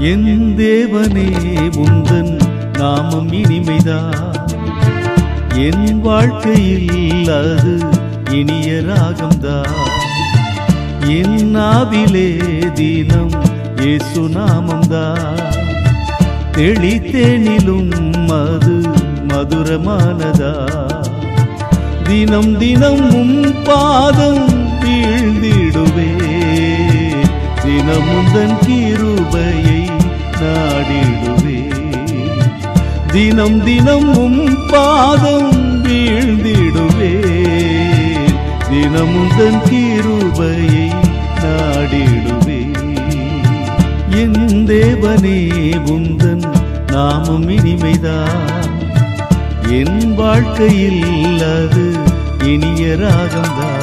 என் தேவனே உந்தன் நாமம் இனிமைதான், என் வாழ்க்கையில் அது இனிய ராகம்தான். என் நாவிலே தினம் இயேசு நாமம்தான், தெளித்தேனிலும் அது மதுரமானதா. தினம் தினம் உம் பாதம் வீழ்ந்திடுவே, தினமுந்தன் கிருபையை நாடிடுவே. தினம் தினம் உம் பாதம் வீழ்ந்திடுவே, தினமுந்தன் கிருபையை நாடிடுவே. என் தேவனே உந்தன் நாமம் இனிமைதான், என் வாழ்க்கையில் அது இனிய ராகம்தான்.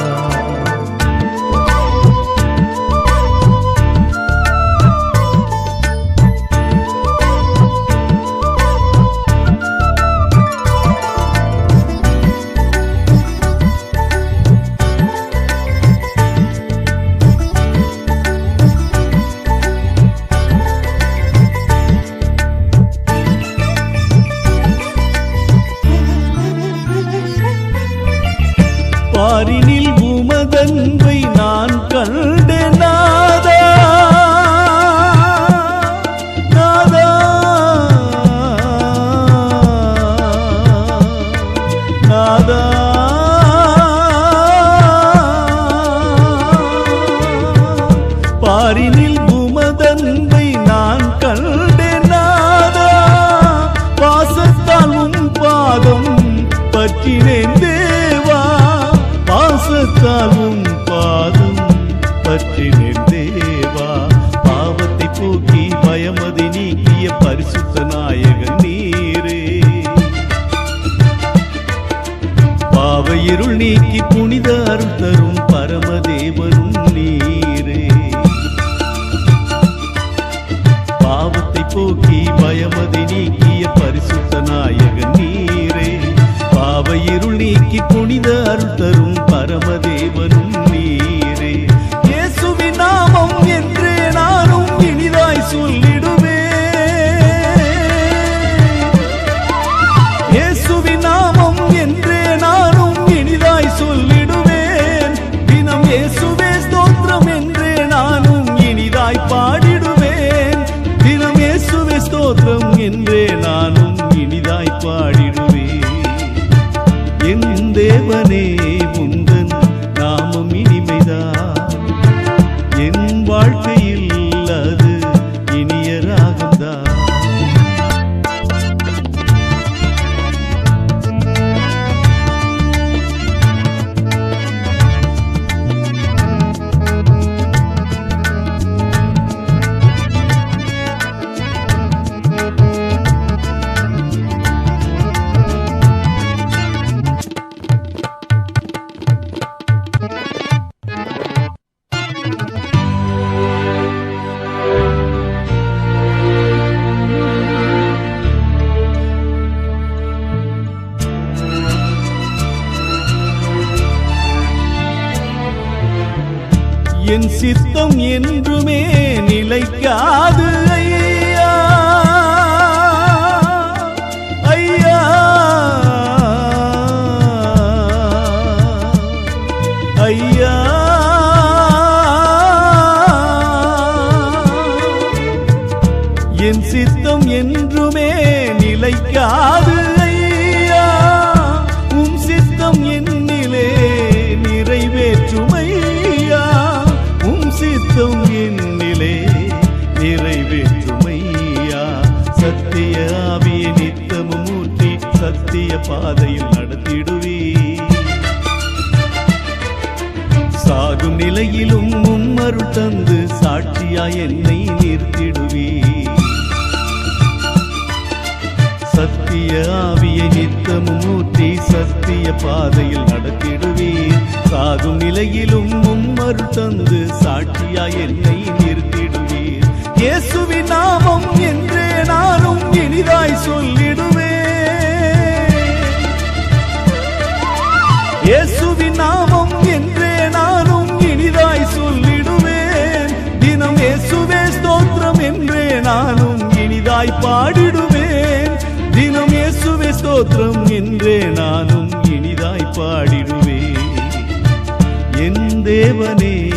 பாரினில் உமதன்பை நான் கண்டேன் நாதா, நாதா, நாதா. பாரினில் உமதன்பை நான் கண்டேன் நாதா, பாசத்தால் உம் பாதம் பற்றினேன் தேவா, பாசத்தாலும் பாதம் பற்றினேன் தேவா. பாவத்தை போக்கி பயமதை நீக்கிய பரிசுத்த நாயகன் நீரே, பாவ இருள் நீக்கி புனித அருள் தரும் பரமதேவனும் நீரே. பாவத்தை போக்கி பயமதை நீக்கிய பரிசுத்த நாயகன் நீரே, பாவ இருள் நீக்கி புனித அருள் தரும் பரமதேவனும் நீரே. இயேசுவின் நாமம் என்றே நானும் இனிதாய் சொல்லிடுவே, இயேசுவின் நாமம் என்றே நானும் இனிதாய் சொல்லிடுவேன். தினம் இயேசுவே ஸ்தோத்திரம் என்றே நானும் இனிதாய் பாடிடுவேன், தினம் இயேசுவே ஸ்தோத்திரம் என்றே நானும் இனிதாய் பாடிடுவேன். என் தேவனே உந்தன் நாமம் இனிமைதான், என் வாழ்க்கையில் அது இனிய ராகம்தான். என் சித்தம் என்றுமே நிலைக்காது ஐயா, ஐயா, ஐயா. என் சித்தம் என்றுமே நிலைக்காது ஐயா, உம் சித்தம் என்னிலே நிறைவேற்றுமையா, சித்தம் என்னிலே நிறைவேற்றுமையா. சத்திய ஆவியை நித்தமும் ஊற்றி சத்திய பாதையில் நடத்திடுவே, சாகும் நிலையிலும் உம்மருள் தந்து சாட்சியாய் என்னை நிறுத்திடுவே. சத்திய ஆவியை நித்தமும் ஊற்றி சத்திய பாதையில் நடத்திடுவே, சாகும் நிலையிலும் உம்மருள் தந்து சாட்சியாய் என்னை நிறுத்திடுவீர். இயேசுவின் நாமம் என்றே நானும் இனிதாய் சொல்லிடுவே, இயேசுவின் நாமம் என்றே நானும் இனிதாய் சொல்லிடுவேன். தினம் இயேசுவே ஸ்தோத்திரம் என்றே நானும் தேவனே